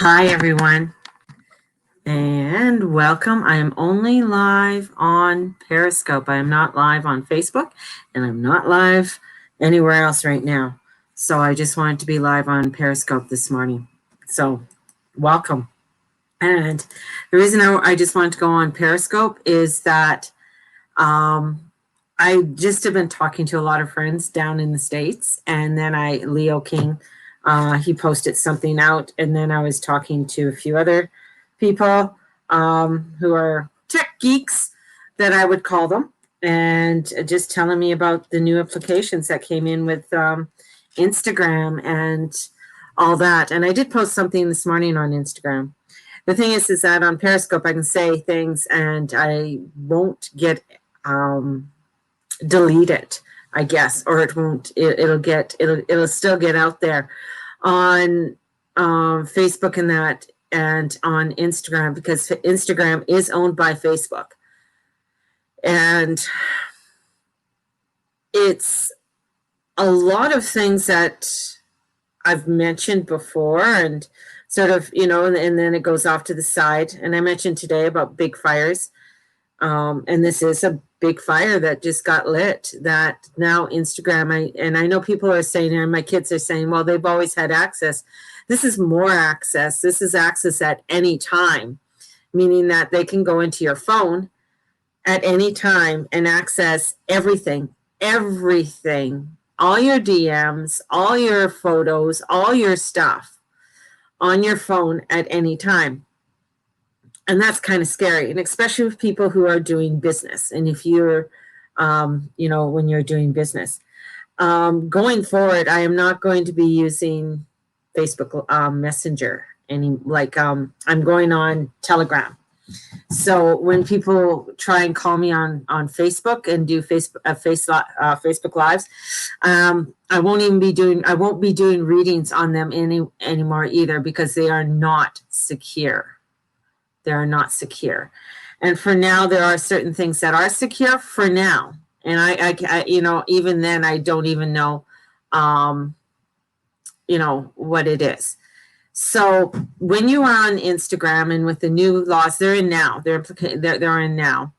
Hi, everyone, and welcome. I am only live on Periscope. I am not live on Facebook, and I'm not live anywhere else right now. So I just wanted to be live on Periscope this morning. So welcome. And the reason I just wanted to go on Periscope is that I just have been talking to a lot of friends down in the States, and then Leo King, he posted something out, and then I was talking to a few other people who are tech geeks, that I would call them, and just telling me about the new applications that came in with Instagram and all that. And I did post something this morning on Instagram. The thing is that on Periscope I can say things and I won't get delete it, I guess, or it won't. It'll still get out there on Facebook and that, and on Instagram, because Instagram is owned by Facebook, and it's a lot of things that I've mentioned before, and sort of, and then it goes off to the side. And I mentioned today about big fires. And this is a big fire that just got lit, that now Instagram, and I know people are saying, and my kids are saying, well, they've always had access. This is more access. This is access at any time, meaning that they can go into your phone at any time and access everything, all your DMs, all your photos, all your stuff on your phone at any time. And that's kind of scary, and especially with people who are doing business. And if you're, when you're doing business, going forward, I am not going to be using Facebook Messenger I'm going on Telegram. So when people try and call me on Facebook and do Facebook Lives, I won't be doing readings on them anymore either, because they are not secure. They're not secure. And for now, there are certain things that are secure for now. And I even then, I don't even know, what it is. So when you are on Instagram, and with the new laws, they're in now, they're in now,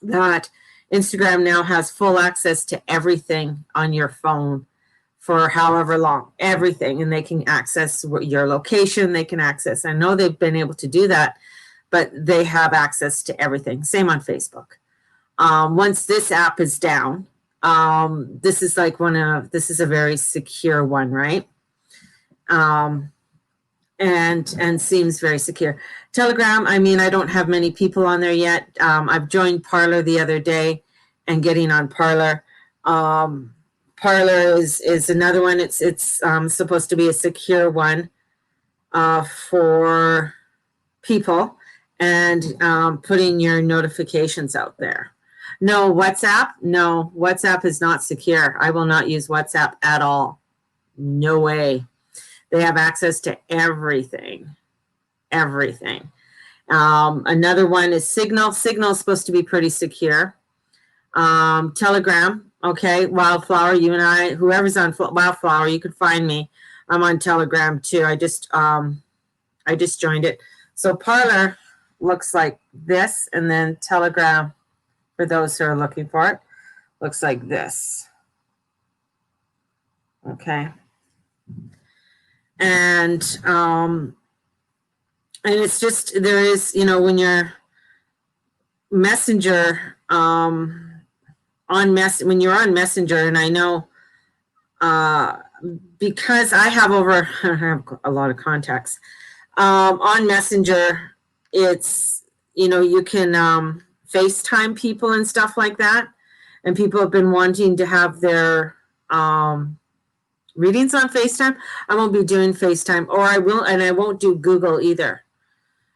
that Instagram now has full access to everything on your phone for however long, everything. And they can access your location. They can access, I know they've been able to do that, but they have access to everything. Same on Facebook. Once this app is down, this is a very secure one, right? And seems very secure. Telegram, I don't have many people on there yet. I've joined Parler the other day, and getting on Parler. Parler is another one. It's supposed to be a secure one for people, and putting your notifications out there. No, WhatsApp is not secure. I will not use WhatsApp at all. No way. They have access to everything. Another one is Signal. Signal is supposed to be pretty secure. Telegram, okay. Wildflower, you and I, whoever's on Wildflower, you could find me. I'm on Telegram too. I just joined it. So Parler looks like this, and then Telegram, for those who are looking for it, looks like this. Okay. And it's just, there is, when you're Messenger, when you're on Messenger, and I know because I have a lot of contacts on Messenger, it's, you can FaceTime people and stuff like that, and people have been wanting to have their readings on FaceTime. I won't be doing FaceTime, or I will, and I won't do Google either.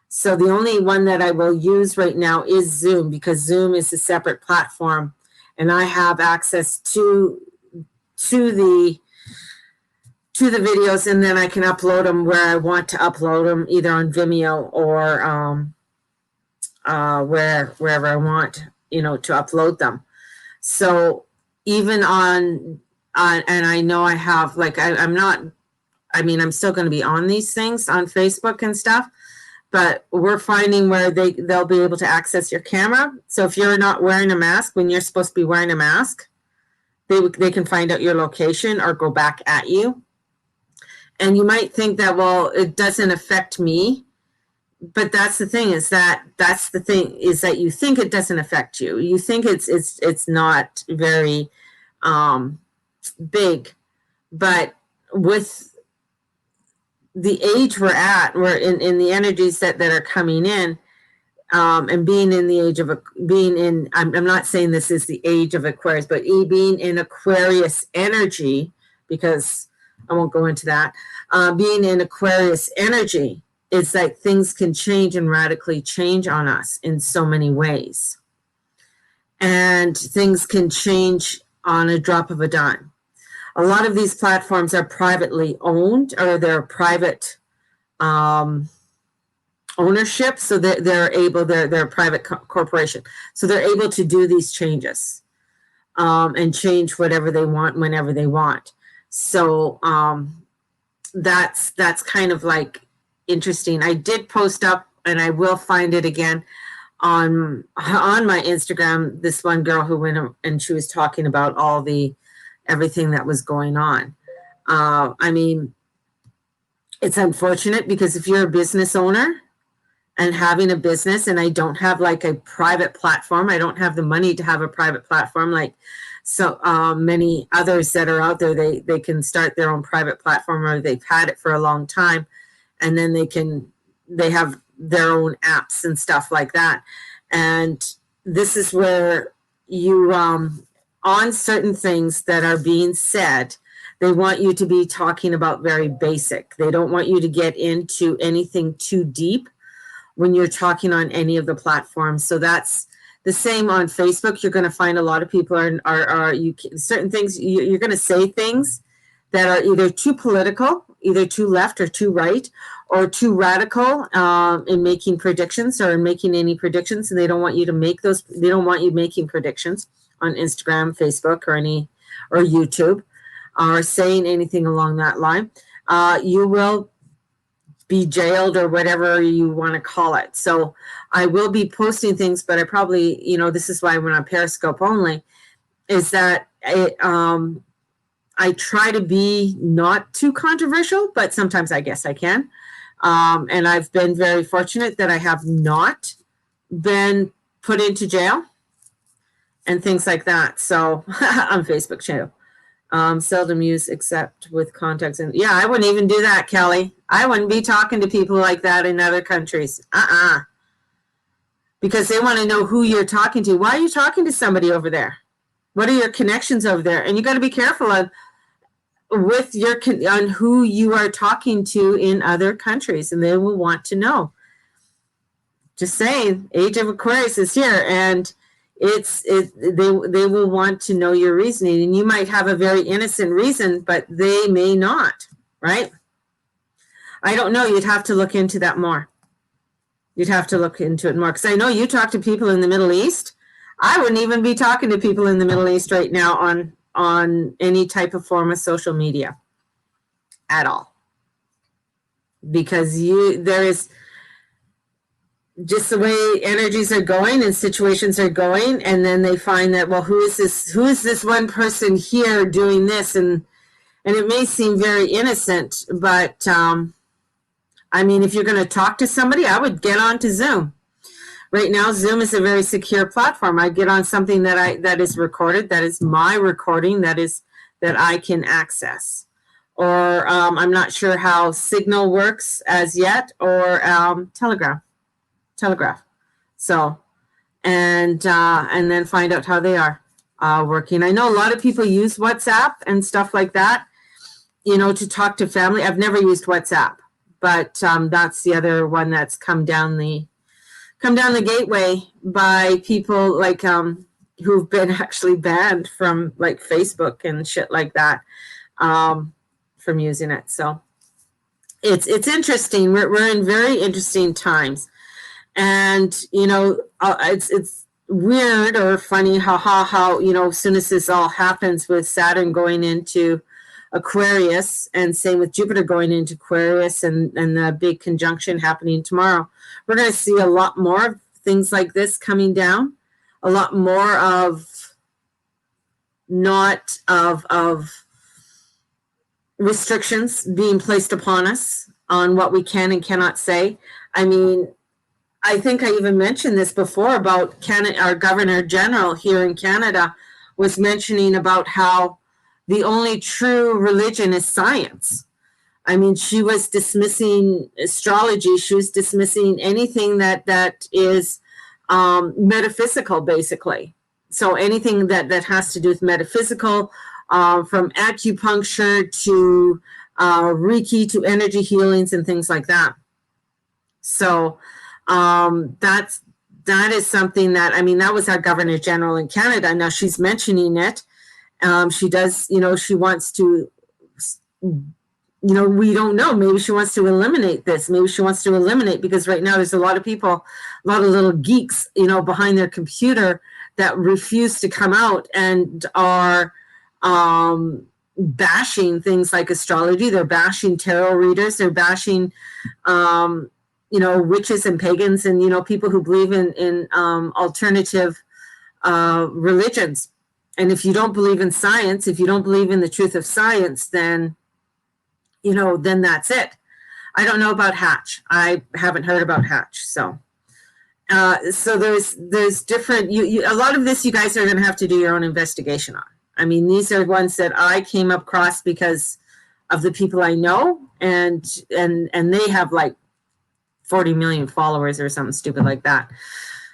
So the only one that I will use right now is Zoom, because Zoom is a separate platform, and I have access to the videos, and then I can upload them where I want to upload them, either on Vimeo or wherever I want, to upload them. So even on and I know I have, I'm not I mean, I'm still going to be on these things on Facebook and stuff, but we're finding where they'll be able to access your camera. So if you're not wearing a mask when you're supposed to be wearing a mask, they can find out your location or go back at you. And you might think that, well, it doesn't affect me. But that's the thing is that you think it doesn't affect you. You think it's not very big, but with the age we're at, we're in the energies that are coming in, and being in the age of I'm not saying this is the age of Aquarius, but being in Aquarius energy, because I won't go into that. Being in Aquarius energy, it's like things can change and radically change on us in so many ways. And things can change on a drop of a dime. A lot of these platforms are privately owned, or they're private ownership. So they're a private corporation. So they're able to do these changes and change whatever they want whenever they want. So that's kind of like interesting. I did post up, and I will find it again on my Instagram, this one girl who went and she was talking about everything that was going on. I mean, it's unfortunate because if you're a business owner and having a business, and I don't have like a private platform, I don't have the money to have a private platform like so many others that are out there. They can start their own private platform, or they've had it for a long time, and then they have their own apps and stuff like that. And this is where you on certain things that are being said, they want you to be talking about very basic. They don't want you to get into anything too deep when you're talking on any of the platforms. So that's the same on Facebook. You're going to find a lot of people certain things, you're going to say things that are either too political, either too left or too right, or too radical in making predictions or in making any predictions. And they don't want you to make those. They don't want you making predictions on Instagram, Facebook, or YouTube, or saying anything along that line. You will be jailed or whatever you want to call it. So I will be posting things, but I probably, this is why I went on Periscope only, is that I try to be not too controversial, but sometimes I guess I can. And I've been very fortunate that I have not been put into jail and things like that. So on Facebook channel. Seldom use except with contacts. And yeah, I wouldn't even do that, Kelly. I wouldn't be talking to people like that in other countries. Because they want to know who you're talking to. Why are you talking to somebody over there? What are your connections over there? And you got to be careful on who you are talking to in other countries, and they will want to know. Just saying, Age of Aquarius is here, and they will want to know your reasoning, and you might have a very innocent reason, but they may not, right? I don't know. You'd have to look into that more. You'd have to look into it more, because I know you talk to people in the Middle East. I wouldn't even be talking to people in the Middle East right now on any type of form of social media at all, because there is just the way energies are going and situations are going, and then they find that, well, who is this one person here doing this, and it may seem very innocent, but I mean, if you're going to talk to somebody, I would get onto Zoom. Right now, Zoom is a very secure platform. I get on something that is recorded, that is my recording, that I can access. Or I'm not sure how Signal works as yet, or Telegraph. So, and then find out how they are working. I know a lot of people use WhatsApp and stuff like that, to talk to family. I've never used WhatsApp, but that's the other one that's come down the gateway by people like who've been actually banned from like Facebook and shit like that from using it. So it's interesting. We're in very interesting times, and it's weird or funny how as soon as this all happens with Saturn going into Aquarius, and same with Jupiter going into Aquarius, and the big conjunction happening tomorrow. We're going to see a lot more of things like this coming down, a lot more of not of restrictions being placed upon us on what we can and cannot say. I mean, I think I even mentioned this before about Canada. Our Governor General here in Canada was mentioning about how the only true religion is science. I mean, she was dismissing astrology. She was dismissing anything that is metaphysical, basically. So anything that has to do with metaphysical, from acupuncture to Reiki to energy healings and things like that. So that is something that, I mean, that was our Governor General in Canada. Now she's mentioning it. She does, she wants to, we don't know. Maybe she wants to eliminate this. Maybe she wants to eliminate, because right now there's a lot of people, a lot of little geeks, behind their computer that refuse to come out and are bashing things like astrology. They're bashing tarot readers. They're bashing, witches and pagans and, people who believe in alternative religions. And if you don't believe in science, if you don't believe in the truth of science, then, then that's it. I don't know about Hatch. I haven't heard about Hatch. So there's different, a lot of this you guys are going to have to do your own investigation on. I mean, these are ones that I came across because of the people I know, and they have like 40 million followers or something stupid like that.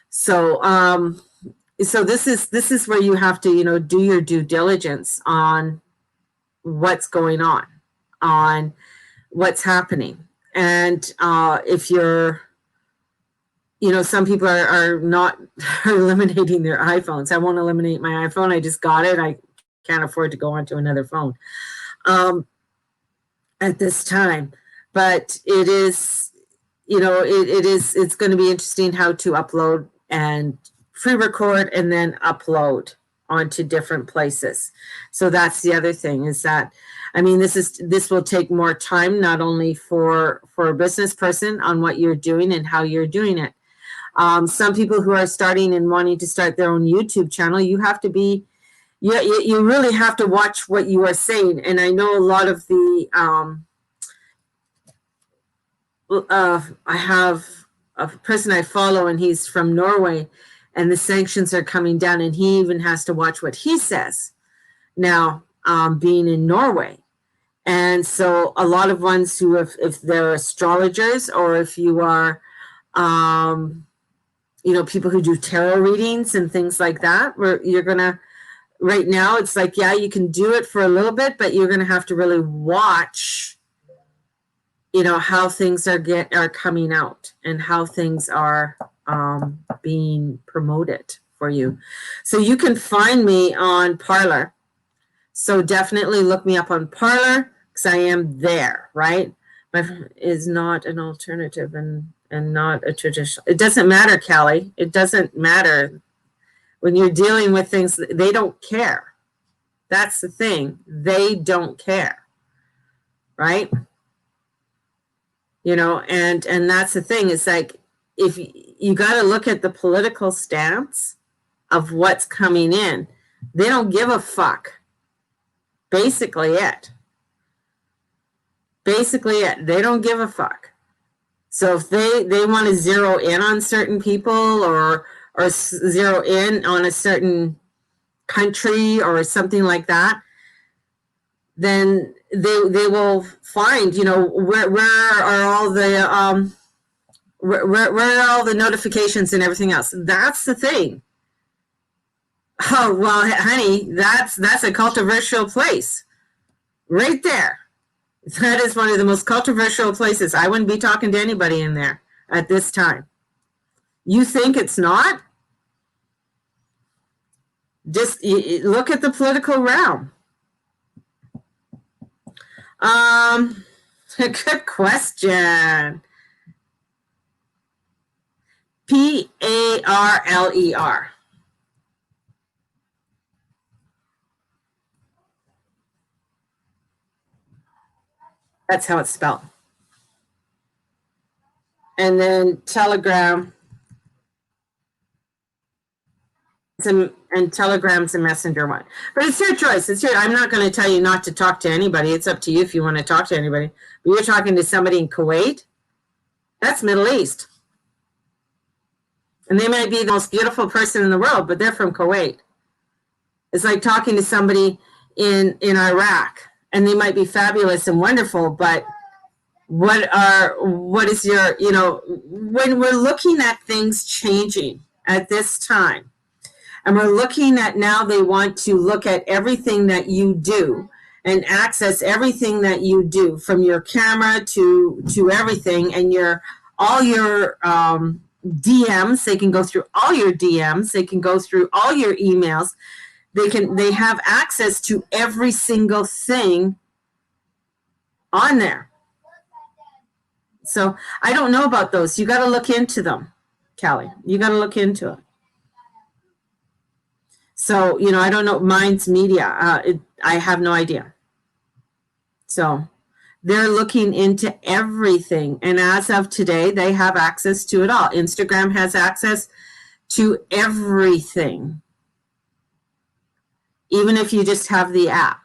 So so this is where you have to, do your due diligence on what's going on what's happening. And if you're, some people are not eliminating their iPhones. I won't eliminate my iPhone. I just got it. I can't afford to go onto another phone at this time. But it is, it's going to be interesting how to upload and pre-record and then upload onto different places. So that's the other thing, is that, I mean, this will take more time, not only for a business person on what you're doing and how you're doing it. Some people who are starting and wanting to start their own YouTube channel, you have to be, you really have to watch what you are saying. And I know a lot of the, I have a person I follow, and he's from Norway, and the sanctions are coming down, and he even has to watch what he says now, being in Norway. And so a lot of ones who, if they're astrologers, or if you are, people who do tarot readings and things like that, where you're going to, right now, it's like, yeah, you can do it for a little bit, but you're going to have to really watch, how things are coming out and how things are being promoted for you. So you can find me on Parler. So definitely look me up on Parler, because I am there, right? Is not an alternative and not a traditional. It doesn't matter, Callie. It doesn't matter. When you're dealing with things, they don't care. That's the thing. They don't care, right? And that's the thing. It's like, if you got to look at the political stance of what's coming in, they don't give a fuck. Basically it. They don't give a fuck. So if they want to zero in on certain people, or zero in on a certain country or something like that, then they will find, where are all the where are all the notifications and everything else. That's the thing. Oh, well, honey, that's a controversial place right there. That is one of the most controversial places. I wouldn't be talking to anybody in there at this time. You think it's not? Just look at the political realm. Good question. Parler. That's how it's spelled. And then Telegram, and Telegram's a messenger one. But it's your choice. It's your. I'm not going to tell you not to talk to anybody. It's up to you if you want to talk to anybody. But you're talking to somebody in Kuwait. That's Middle East. And they might be the most beautiful person in the world, but they're from Kuwait. It's like talking to somebody in Iraq, and they might be fabulous and wonderful, but what is your, when we're looking at things changing at this time, and we're looking at now they want to look at everything that you do and access everything that you do, from your camera to everything, and all your DMs. They can go through all your DMs. They can go through all your emails. They have access to every single thing on there. So I don't know about those. You got to look into them, Callie. You got to look into it. So, I don't know. Minds Media. I have no idea. So they're looking into everything. And as of today, they have access to it all. Instagram has access to everything, even if you just have the app.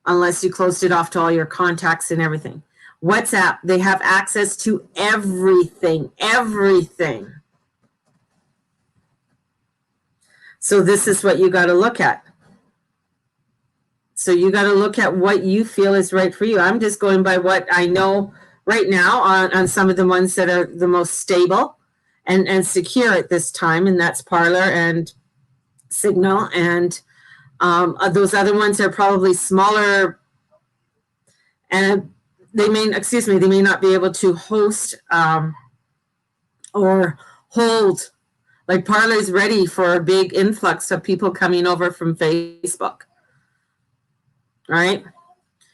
Unless you closed it off to all your contacts and everything. WhatsApp, they have access to everything. So this is what you got to look at. So you got to look at what you feel is right for you. I'm just going by what I know right now on some of the ones that are the most stable and secure at this time, and that's Parler and Signal, and those other ones are probably smaller, and they may not be able to host or hold. Like Parler's ready for a big influx of people coming over from Facebook. All right.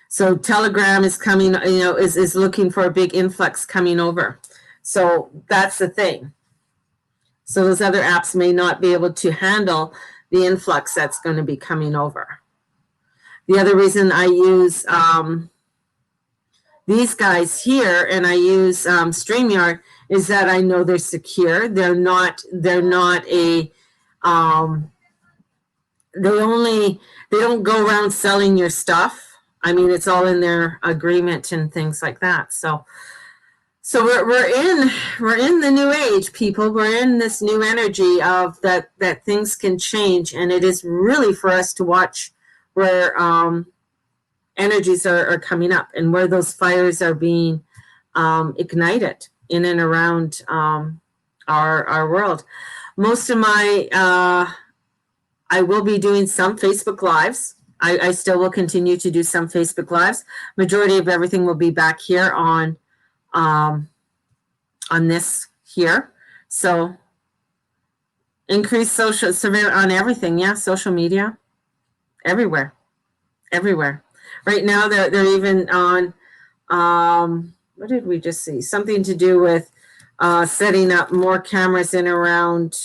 So Telegram is coming, is looking for a big influx coming over. So that's the thing. So those other apps may not be able to handle the influx that's going to be coming over. The other reason I use these guys here, and I use StreamYard, is that I know they're secure. They're not a they don't go around selling your stuff. I mean, it's all in their agreement and things like that. So we're in the new age, people. We're in this new energy of that things can change, and it is really for us to watch where energies are coming up and where those fires are being ignited in and around our world. Most of my I will be doing some Facebook Lives. I still will continue to do some Facebook Lives. Majority of everything will be back here on this here. So increase social surveillance on everything. Yeah, social media, everywhere. Right now they're even on what did we just see? Something to do with setting up more cameras in around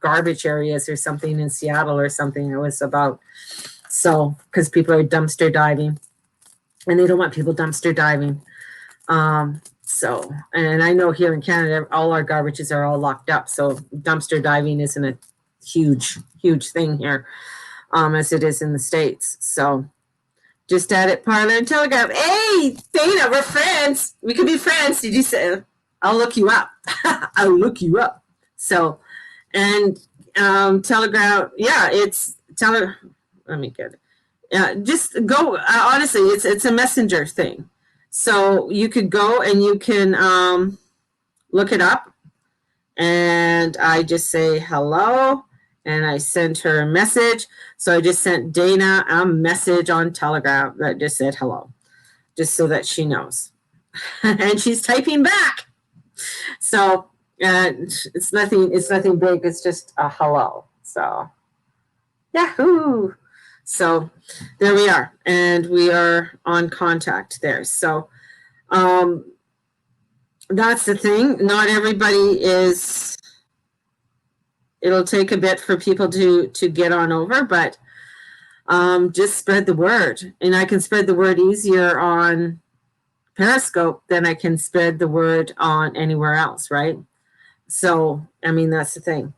garbage areas or something in Seattle or something. It was about, so because people are dumpster diving and they don't want people dumpster diving. So, and I know here in Canada, all our garbages are all locked up. So dumpster diving isn't a huge thing here as it is in the States. So just added Parler and Telegram. Hey, Dana, we're friends. We could be friends. Did you say? I'll look you up. I'll look you up. So, and Telegram, yeah, it's Telegram. Let me get it. Yeah, just go. Honestly, it's a messenger thing. So you could go and you can look it up. And I just say hello. And I sent her a message. So I just sent Dana a message on Telegram that just said hello, just so that she knows. And she's typing back. So it's nothing big. It's just a hello. So yahoo. So there we are. And we are on contact there. So that's the thing. Not everybody is. It'll take a bit for people to get on over, but just spread the word. And I can spread the word easier on Periscope than I can spread the word on anywhere else, right? So, I mean, that's the thing.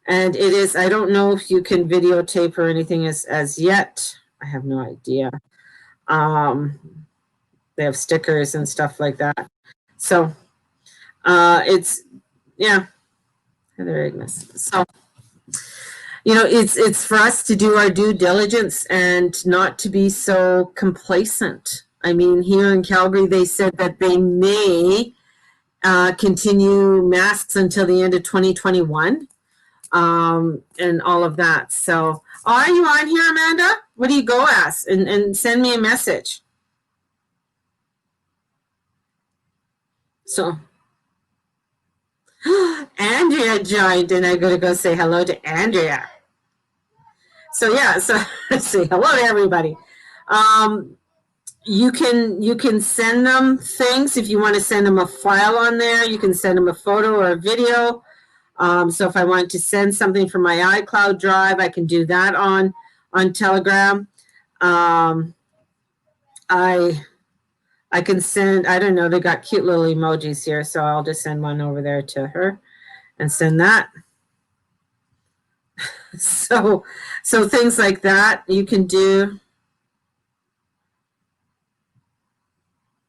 And it is, I don't know if you can videotape or anything as yet. I have no idea. Um, they have stickers and stuff like that. So it's, yeah, Heather Agnes. So, you know, it's for us to do our due diligence and not to be so complacent. I mean, here in Calgary, they said that they may continue masks until the end of 2021, and all of that. So, are you on here, Amanda? What do you go as? And send me a message. So, Andrea joined, and I'm going to go say hello to Andrea. So yeah, so say hello to everybody. You can send them things if you want to send them a file on there. You can send them a photo or a video. So if I want to send something from my iCloud drive, I can do that on Telegram. I can send, I don't know, they got cute little emojis here, so I'll just send one over there to her and send that. So things like that you can do.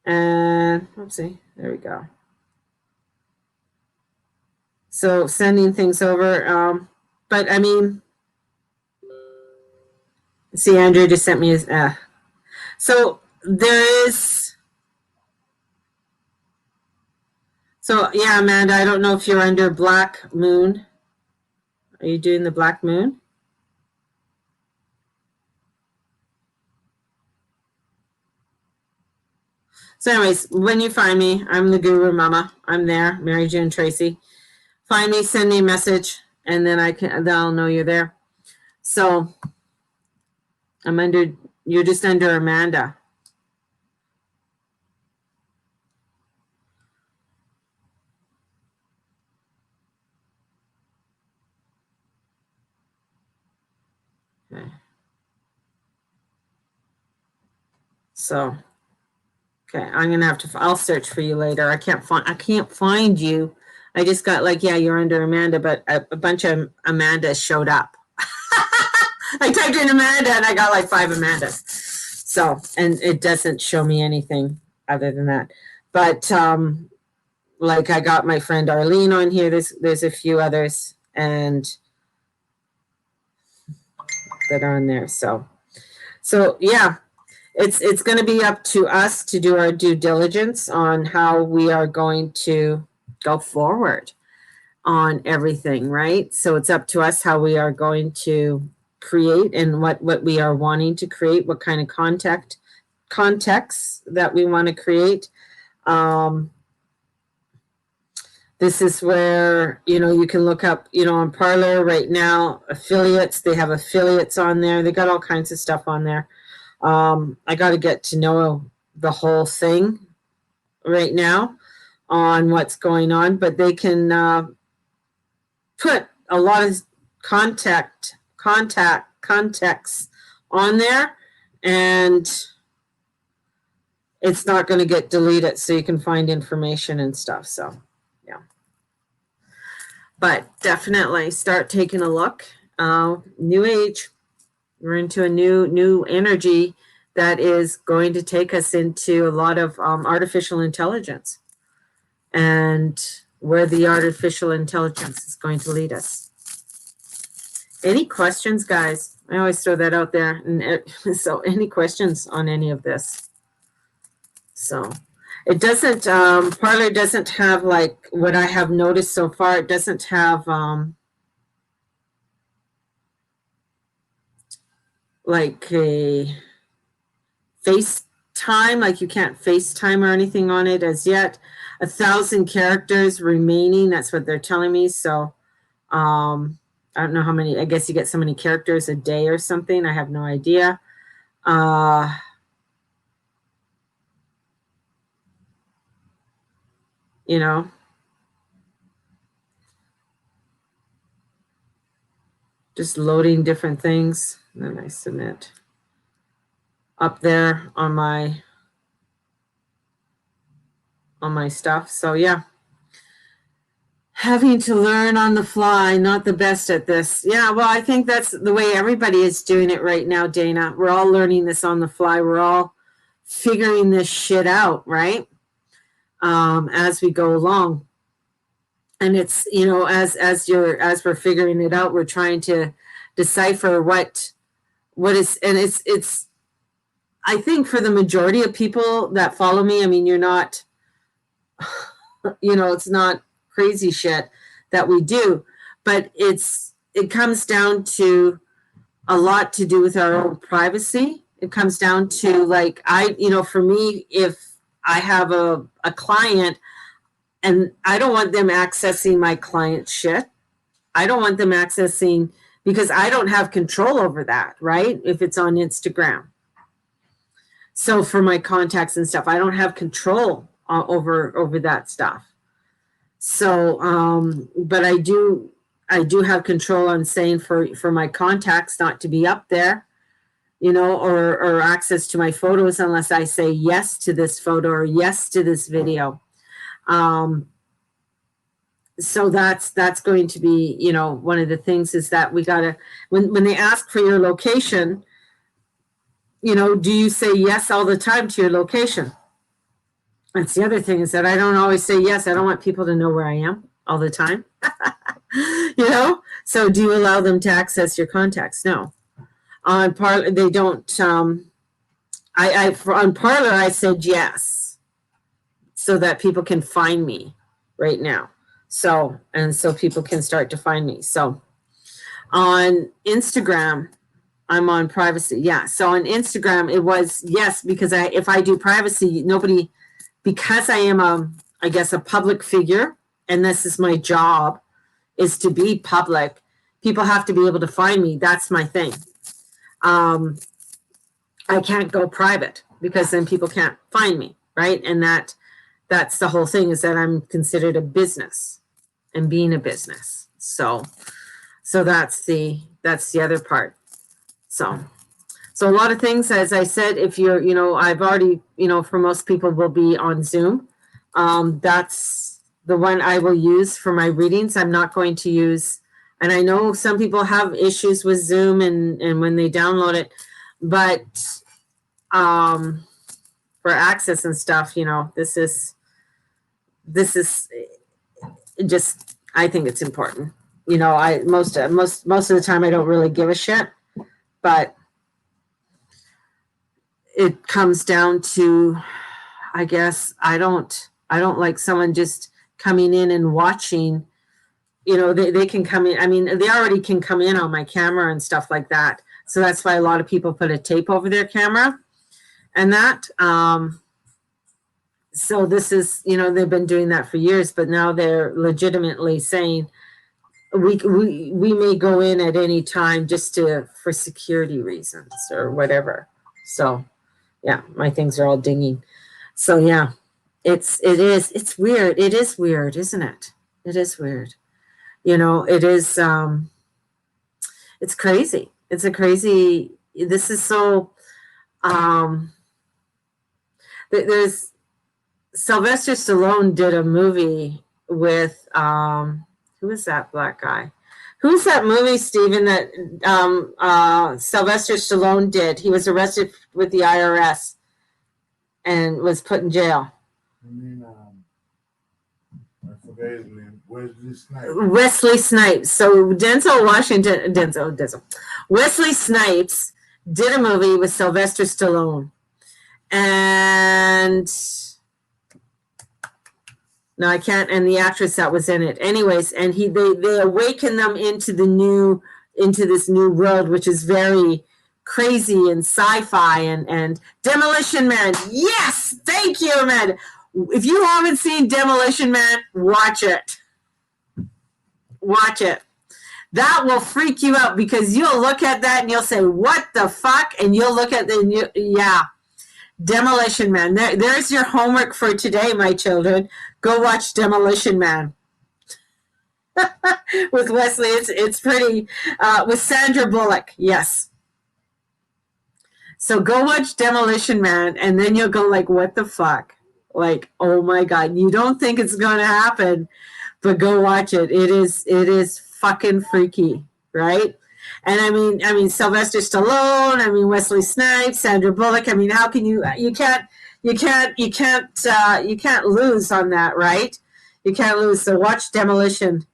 And oopsie, there we go. So sending things over, but I mean, see, Andrew just sent me his, so there is, so yeah, Amanda, I don't know if you're under Black Moon. Are you doing the Black Moon? So anyways, when you find me, I'm the Guru Mama. I'm there, Mary June Tracy. Find me, send me a message, and then I'll know you're there. So you're just under Amanda. Okay. So, okay, I'm gonna have to. I'll search for you later. I can't find you. I just got like, yeah, you're under Amanda, but a bunch of Amandas showed up. I typed in Amanda and I got like 5 Amandas. So, and it doesn't show me anything other than that. But like I got my friend Arlene on here. There's a few others and that are on there. So yeah, it's going to be up to us to do our due diligence on how we are going to go forward on everything, right? So it's up to us how we are going to create and what we are wanting to create, what kind of context that we want to create. This is where, you know, you can look up, you know, on Parler right now, affiliates, they have affiliates on there. They got all kinds of stuff on there. I got to get to know the whole thing right now on what's going on, but they can put a lot of context on there, and it's not going to get deleted, so you can find information and stuff. So yeah, but definitely start taking a look. New age, we're into a new energy that is going to take us into a lot of artificial intelligence, and where the artificial intelligence is going to lead us. Any questions, guys? I always throw that out there. And so any questions on any of this? So it doesn't, Parler doesn't have, like what I have noticed so far, it doesn't have like a FaceTime, like you can't FaceTime or anything on it as yet. 1,000 characters remaining, that's what they're telling me. So I don't know how many, I guess you get so many characters a day or something. I have no idea. You know, just loading different things. And then I submit up there on my stuff. So yeah, having to learn on the fly, not the best at this. Yeah, well, I think that's the way everybody is doing it right now, Dana. We're all learning this on the fly. We're all figuring this shit out, right? As we go along. And it's, you know, as we're figuring it out, we're trying to decipher what is, and it's I think for the majority of people that follow me, I mean, you're not, you know, it's not crazy shit that we do, but it comes down to a lot to do with our own privacy. It comes down to, like, you know, for me, if I have a client and I don't want them accessing my client shit, I don't want them accessing, because I don't have control over that, right? If it's on Instagram. So for my contacts and stuff, I don't have control over that stuff. So, but I do have control on saying for my contacts not to be up there, you know, or access to my photos unless I say yes to this photo or yes to this video. So that's going to be, you know, one of the things is that we gotta, when they ask for your location, you know, do you say yes all the time to your location? That's the other thing, is that I don't always say yes. I don't want people to know where I am all the time. You know, so do you allow them to access your contacts? No. On Parler, they don't. On Parler, I said yes, so that people can find me right now. So people can start to find me. So on Instagram, I'm on privacy. Yeah. So on Instagram, it was yes, because if I do privacy, nobody, because I am I guess a public figure, and this is my job, is to be public. People have to be able to find me. That's my thing. I can't go private because then people can't find me, right? And that's the whole thing, is that I'm considered a business and being a business. So that's the other part. So a lot of things, as I said, if you're, you know, I've already, you know, for most people will be on Zoom. That's the one I will use for my readings. I'm not going to use, and I know some people have issues with Zoom and when they download it, but for access and stuff, you know, this is just, I think it's important. You know, most of the time I don't really give a shit, but it comes down to, I guess, I don't like someone just coming in and watching. You know, they can come in. I mean, they already can come in on my camera and stuff like that. So that's why a lot of people put a tape over their camera and that. So this is, you know, they've been doing that for years, but now they're legitimately saying we may go in at any time just for security reasons or whatever. So yeah, my things are all dinging. So yeah, it's weird. It is weird, isn't it? It is weird. You know, it is, it's crazy. It's a crazy, this is so, there's, Sylvester Stallone did a movie with, who is that black guy? Who's that movie, Stephen, that Sylvester Stallone did? He was arrested with the IRS and was put in jail. I mean, I forget his name. Wesley Snipes. Wesley Snipes. So Wesley Snipes did a movie with Sylvester Stallone. And no, I can't. And the actress that was in it, anyways. And they awaken them into this new world, which is very crazy and sci-fi and Demolition Man. Yes, thank you, man. If you haven't seen Demolition Man, watch it. Watch it. That will freak you out, because you'll look at that and you'll say, "What the fuck?" And you'll look at it, yeah. Demolition Man. There's your homework for today, my children. Go watch Demolition Man with Wesley. It's pretty, with Sandra Bullock. Yes. So go watch Demolition Man, and then you'll go like, what the fuck? Like, oh my God, you don't think it's going to happen, but go watch it. It is fucking freaky, right? And I mean Sylvester Stallone, I mean Wesley Snipes, Sandra Bullock. I mean, how can you can't lose on that, right? You can't lose. So watch Demolition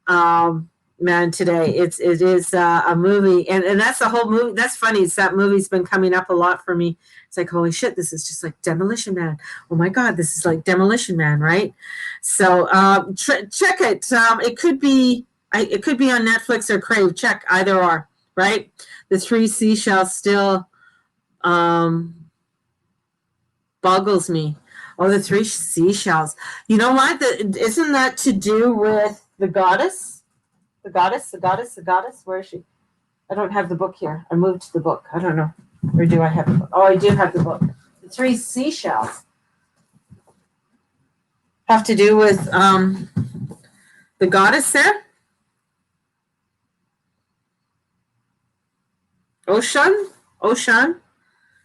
Man today. It is a movie, and that's the whole movie. That's funny. It's that movie's been coming up a lot for me. It's like, holy shit, this is just like Demolition Man. Oh my God, this is like Demolition Man, right? So check it. It could be on Netflix or Crave. Check either or, right? The Three Seashells still boggles me. Oh, the Three Seashells. You know what? Isn't that to do with the goddess? The goddess. Where is she? I don't have the book here. I moved the book. I don't know. Or do I have the book? Oh, I do have the book. The Three Seashells have to do with the goddess there. Ocean,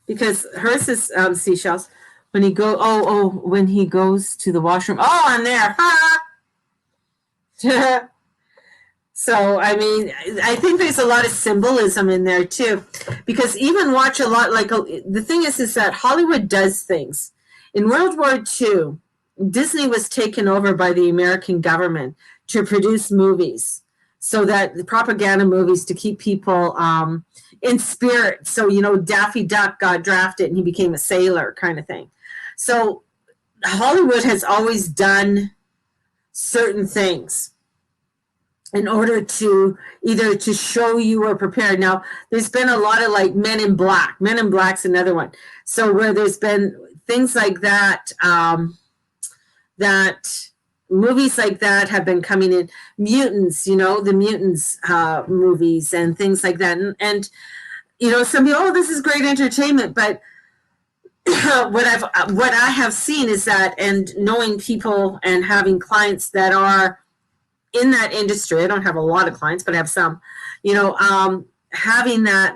because hers is seashells. When he when he goes to the washroom. Oh, I'm there. Ha! So, I mean, I think there's a lot of symbolism in there too, because even watch a lot, like the thing is that Hollywood does things. In World War II, Disney was taken over by the American government to produce movies, so that the propaganda movies to keep people in spirit. So, Daffy Duck got drafted and he became a sailor kind of thing. So Hollywood has always done certain things in order to either to show you are prepared. Now, there's been a lot of like Men in Black. Men in Black's another one. So where there's been things like that, that movies like that have been coming in. Mutants, the Mutants movies and things like that. And some people, oh, this is great entertainment, but what I have seen is that, and knowing people and having clients that are in that industry, I don't have a lot of clients, but I have some, having that,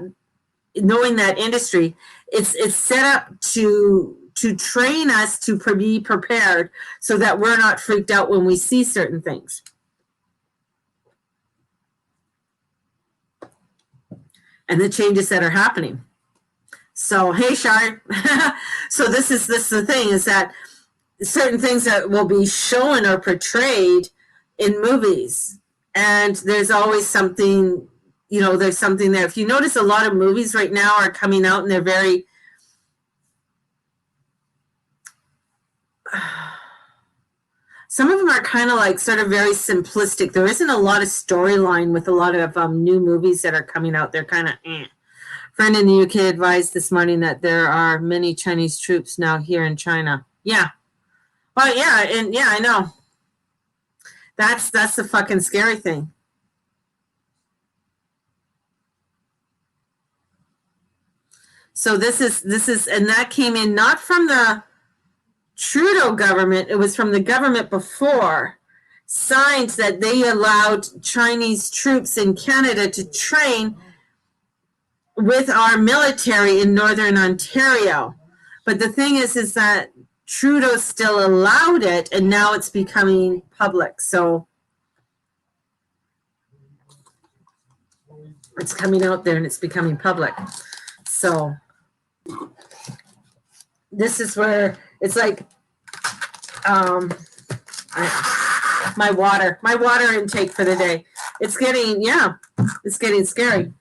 knowing that industry, it's set up to train us to be prepared so that we're not freaked out when we see certain things. And the changes that are happening. So, hey, Shar. So this is the thing, is that certain things that will be shown or portrayed in movies, and there's always something, there's something there. If you notice, a lot of movies right now are coming out and they're very some of them are kind of like sort of very simplistic. There isn't a lot of storyline with a lot of new movies that are coming out. They're kind of Friend in the UK advised this morning that there are many Chinese troops now here in China. Yeah. Well, yeah, and yeah, I know. That's the fucking scary thing. So this is, and that came in not from the Trudeau government, it was from the government before, signs that they allowed Chinese troops in Canada to train with our military in Northern Ontario. But the thing is that Trudeau still allowed it, and now it's becoming public. So it's coming out there and it's becoming public. So this is where it's like my water intake for the day. It's getting scary.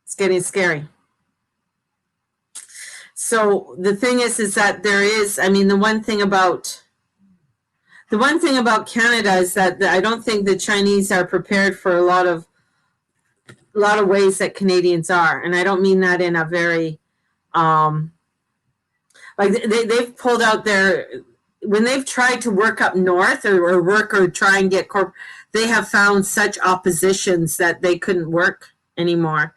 It's getting scary. So the thing is that there is, I mean, the one thing about Canada is that I don't think the Chinese are prepared for a lot of ways that Canadians are, and I don't mean that in a very like they've pulled out when they've tried to work up north or try and get they have found such oppositions that they couldn't work anymore,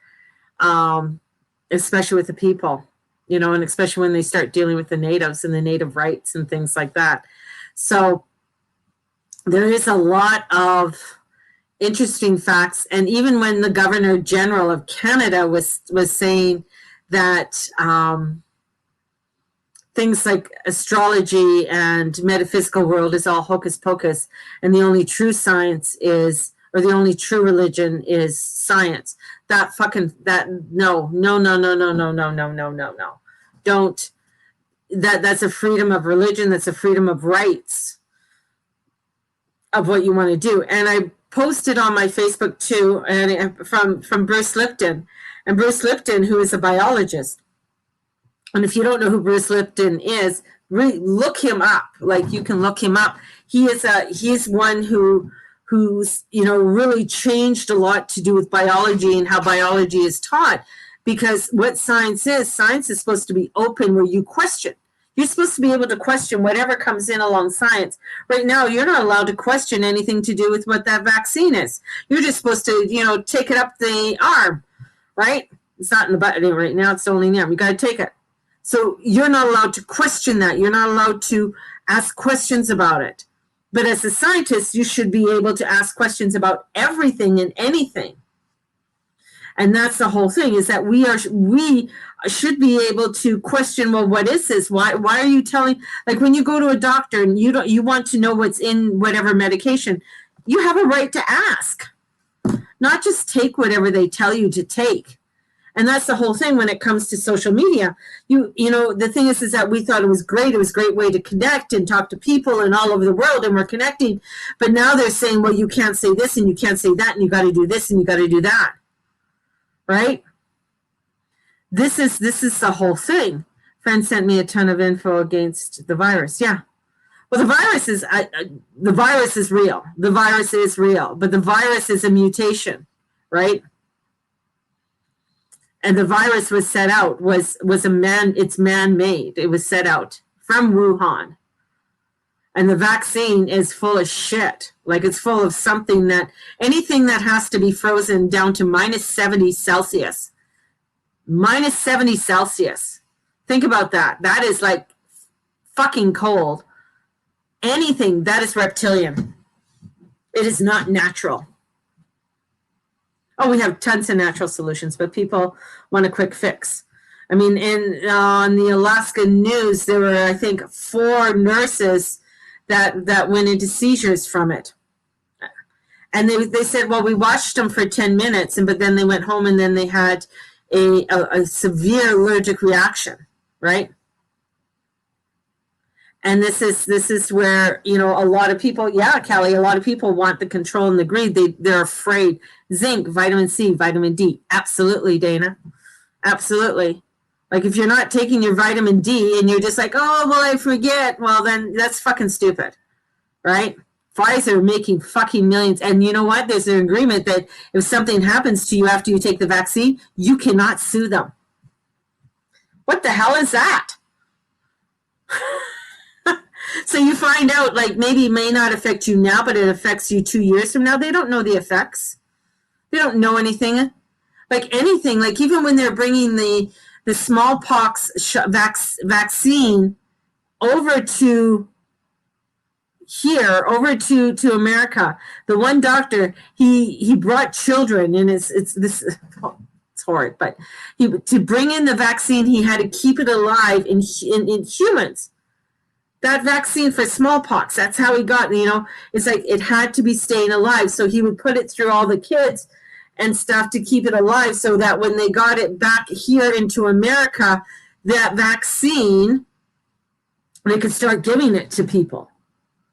especially with the people, and especially when they start dealing with the natives and the native rights and things like that. So there is a lot of interesting facts. And even when the Governor General of Canada was saying that things like astrology and metaphysical world is all hocus pocus, and the only true science is, or the only true religion is science. No. Don't. That's a freedom of religion. That's a freedom of rights of what you want to do. And I posted on my Facebook too, and from Bruce Lipton, and Bruce Lipton, who is a biologist. And if you don't know who Bruce Lipton is, look him up. Like, you can look him up. He's one who's really changed a lot to do with biology and how biology is taught. Because what science is supposed to be open, where you question. You're supposed to be able to question whatever comes in along science. Right now, you're not allowed to question anything to do with what that vaccine is. You're just supposed to, take it up the arm, right? It's not in the butt right now. It's only in the arm. You got to take it. So you're not allowed to question that. You're not allowed to ask questions about it. But as a scientist, you should be able to ask questions about everything and anything. And that's the whole thing, is that we should be able to question, well, what is this? Why are you telling, like when you go to a doctor and you want to know what's in whatever medication, you have a right to ask, not just take whatever they tell you to take. And that's the whole thing when it comes to social media. The thing is that we thought it was great. It was a great way to connect and talk to people and all over the world, and we're connecting. But now they're saying, well, you can't say this and you can't say that, and you got to do this and you got to do that. Right? This is the whole thing. Friend sent me a ton of info against the virus. Yeah. Well, the virus is real. The virus is real, but the virus is a mutation, right? And the virus was set out, it's man-made. It was set out from Wuhan. And the vaccine is full of shit. Like, it's full of something anything that has to be frozen down to minus 70 Celsius. Minus 70 Celsius. Think about that. That is like fucking cold. Anything that is reptilian. It is not natural. Oh, we have tons of natural solutions, but people want a quick fix. I mean, on the Alaska news, there were, I think, 4 nurses that went into seizures from it. And they said, well, we watched them for 10 minutes, but then they went home and then they had a severe allergic reaction, right? And this is where, a lot of people, yeah, Kelly, a lot of people want the control and the greed. They're afraid. Zinc, vitamin C, vitamin D. Absolutely, Dana. Absolutely. Like, if you're not taking your vitamin D and you're just like, oh, well, I forget, well, then that's fucking stupid, right? Pfizer making fucking millions. And you know what? There's an agreement that if something happens to you after you take the vaccine, you cannot sue them. What the hell is that? So you find out, like, maybe it may not affect you now, but it affects you 2 years from now. They don't know the effects. They don't know anything. Like anything, like even when they're bringing the smallpox vaccine over to here, over to America, the one doctor, he brought children, and it's horrid, but to bring in the vaccine, he had to keep it alive in humans. That vaccine for smallpox, that's how he got, it's like it had to be staying alive. So he would put it through all the kids and stuff to keep it alive, so that when they got it back here into America, that vaccine, they could start giving it to people,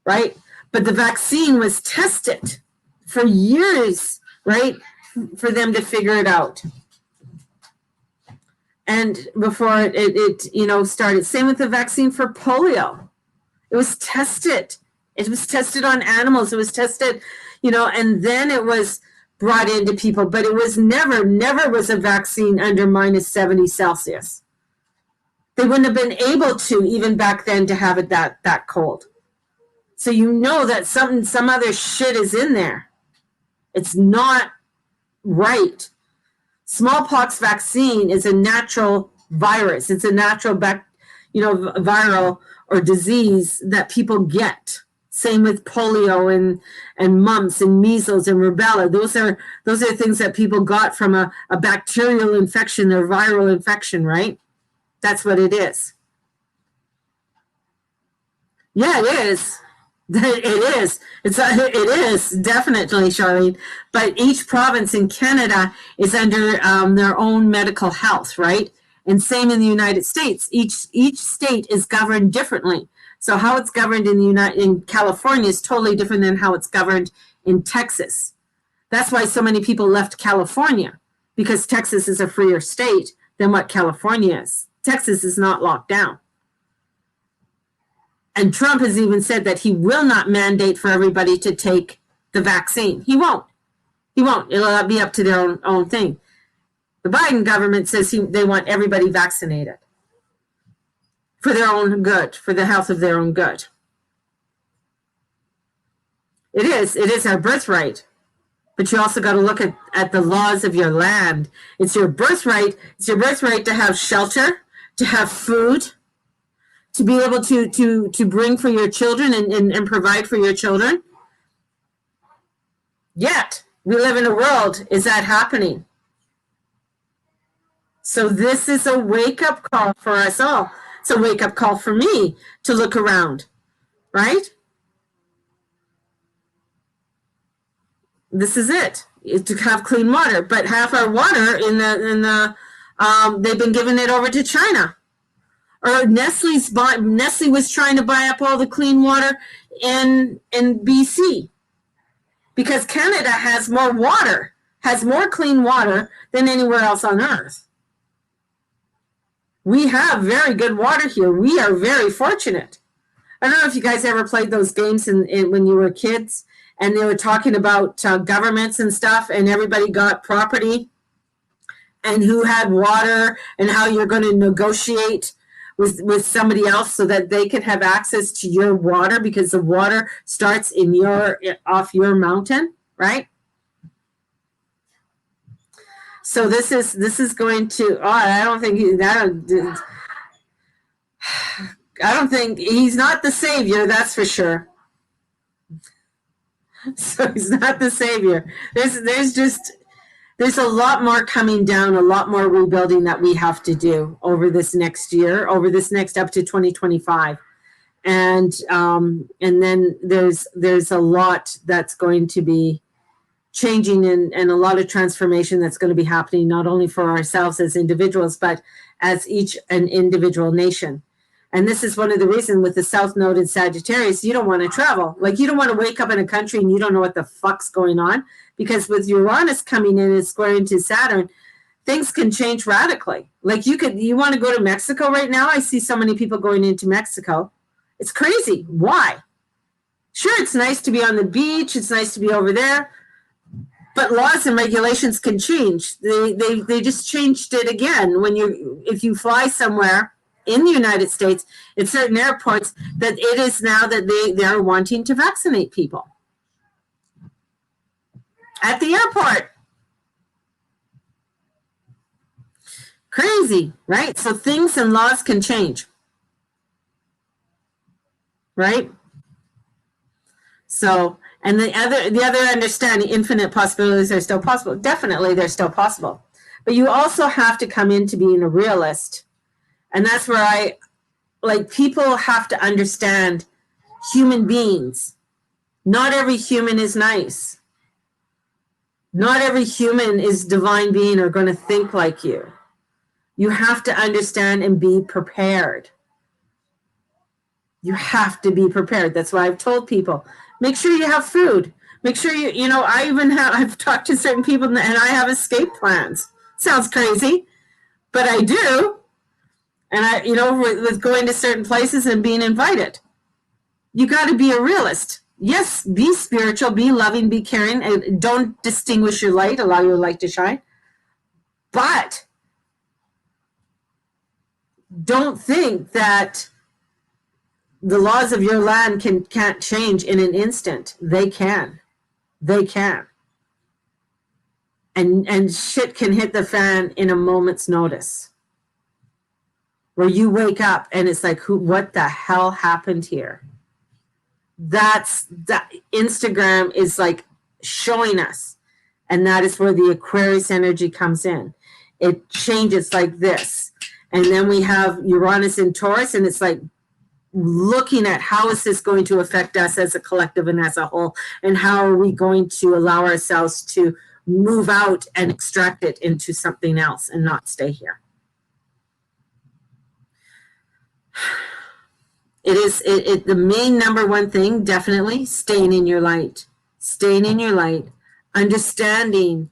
right? But the vaccine was tested for years, right, for them to figure it out. And before it started. Same with the vaccine for polio. It was tested. It was tested on animals. It was tested, and then it was brought into people. But it was never was a vaccine under minus 70 Celsius. They wouldn't have been able to, even back then, to have it that cold. So that some other shit is in there. It's not right. Smallpox vaccine is a natural virus. It's a natural viral or disease that people get. Same with polio and mumps and measles and rubella. Those are things that people got from a bacterial infection or viral infection, right? That's what it is. Yeah, it is. It is. It is definitely, Charlene. But each province in Canada is under their own medical health, right? And same in the United States. Each state is governed differently. So how it's governed in California is totally different than how it's governed in Texas. That's why so many people left California, because Texas is a freer state than what California is. Texas is not locked down. And Trump has even said that he will not mandate for everybody to take the vaccine. He won't. He won't. It'll be up to their own thing. The Biden government says they want everybody vaccinated for their own good, for the health of their own good. It is our birthright. But you also got to look at the laws of your land. It's your birthright. It's your birthright to have shelter, to have food, to be able to bring for your children and provide for your children. Yet, we live in a world, is that happening? So this is a wake-up call for us all. It's a wake-up call for me to look around, right? This is it, to have clean water. But half our water they've been giving it over to China. Or Nestle was trying to buy up all the clean water in BC, because Canada has more water, has more clean water than anywhere else on earth. We have very good water here. We are very fortunate. I don't know if you guys ever played those games when you were kids, and they were talking about governments and stuff, and everybody got property and who had water and how you're going to negotiate with somebody else so that they can have access to your water, because the water starts off your mountain, right? So this is going to. I don't think he's not the savior. That's for sure. So he's not the savior. There's a lot more coming down, a lot more rebuilding that we have to do over this next year, over this next up to 2025. And then there's a lot that's going to be changing and a lot of transformation that's going to be happening, not only for ourselves as individuals, but as an individual nation. And this is one of the reasons with the South Node in Sagittarius, you don't want to travel. Like, you don't want to wake up in a country and you don't know what the fuck's going on. Because with Uranus coming in and square into Saturn, things can change radically. Like, you want to go to Mexico right now? I see so many people going into Mexico. It's crazy. Why? Sure, it's nice to be on the beach. It's nice to be over there. But laws and regulations can change. They just changed it again. If you fly somewhere in the United States, in certain airports, that it is now that they're wanting to vaccinate people at the airport. Crazy, right? So things and laws can change, right? So, and the other understanding, infinite possibilities are still possible. Definitely, they're still possible. But you also have to come into being a realist. And that's where people have to understand human beings. Not every human is nice. Not every human is divine being or going to think like you. You have to understand and be prepared. You have to be prepared. That's why I've told people, make sure you have food. Make sure I've talked to certain people and I have escape plans. Sounds crazy, but I do. And with going to certain places and being invited, you got to be a realist. Yes, be spiritual, be loving, be caring, and don't distinguish your light, allow your light to shine. But don't think that the laws of your land can't change in an instant. They can. They can. And shit can hit the fan in a moment's notice. Where you wake up and it's like, what the hell happened here? That Instagram is like showing us. And that is where the Aquarius energy comes in. It changes like this. And then we have Uranus in Taurus, and it's like looking at how is this going to affect us as a collective and as a whole, and how are we going to allow ourselves to move out and extract it into something else and not stay here. It is the main number one thing, definitely staying in your light, understanding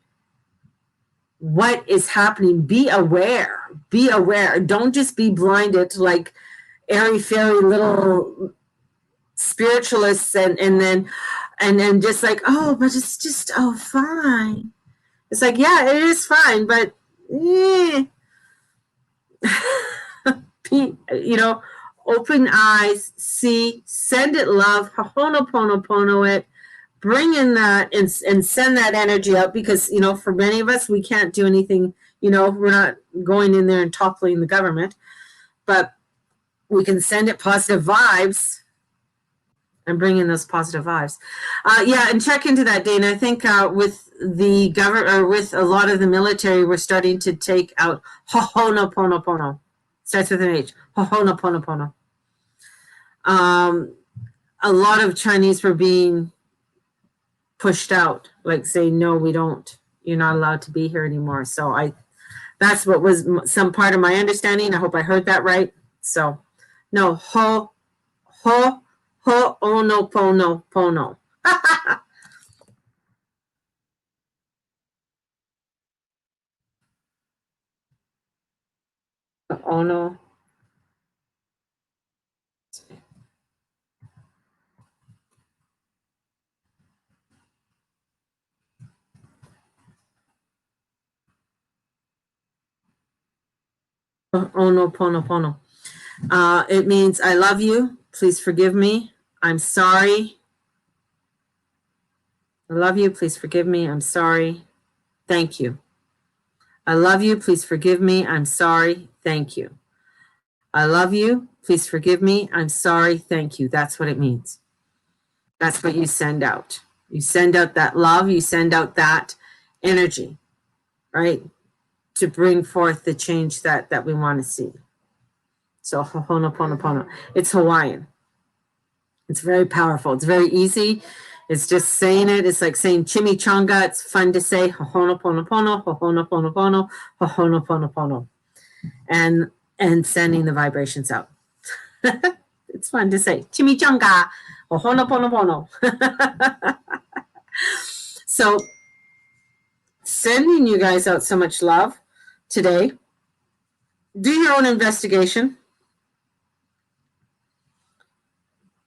what is happening. Be aware. Don't just be blinded to like airy fairy little spiritualists and then just like, oh, but it's just, oh, fine. It's like, yeah, it is fine, but open eyes, see, send it love, ho'oponopono it, bring in that and send that energy out, because, for many of us, we can't do anything, we're not going in there and toppling the government, but we can send it positive vibes and bring in those positive vibes. And check into that, Dana. I think with the government, or with a lot of the military, we're starting to take out ho'oponopono. Starts with an H. Ho'oponopono. A lot of Chinese were being pushed out, like saying, no, we don't. You're not allowed to be here anymore. So that's what was some part of my understanding. I hope I heard that right. So, no, ho'oponopono. Ono. Ho'oponopono. It means I love you. Please forgive me. I'm sorry. I love you. Please forgive me. I'm sorry. Thank you. I love you. Please forgive me. I'm sorry. Thank you. I love you. Please forgive me. I'm sorry. Thank you. That's what it means. That's what you send out. You send out that love. You send out that energy, right? To bring forth the change that we want to see. So ho'oponopono. It's Hawaiian. It's very powerful. It's very easy. It's just saying it. It's like saying chimichanga. It's fun to say. Ho'oponopono, ho'oponopono, ho'oponopono. And sending the vibrations out. It's fun to say. Chimichanga, ho'oponopono. So sending you guys out so much love today. Do your own investigation.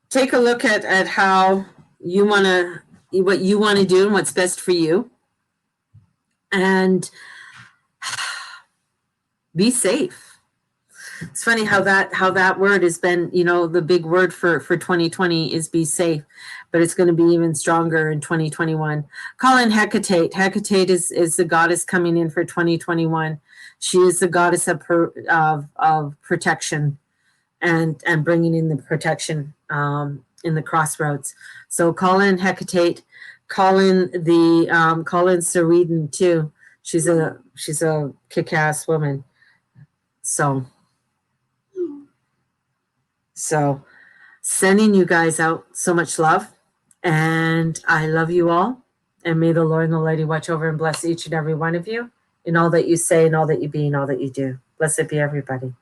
Take a look at how you want to, what you want to do and what's best for you. And be safe. It's funny how that word has been, the big word for 2020 is be safe, but it's going to be even stronger in 2021. Call in Hecate. Hecate is the goddess coming in for 2021. She is the goddess of protection and bringing in the protection in the crossroads. So call in Hecate. Call in Sariden too. She's a kick-ass woman. So sending you guys out so much love, and I love you all, and may the Lord and the Lady watch over and bless each and every one of you in all that you say and all that you be and all that you do. Blessed be everybody.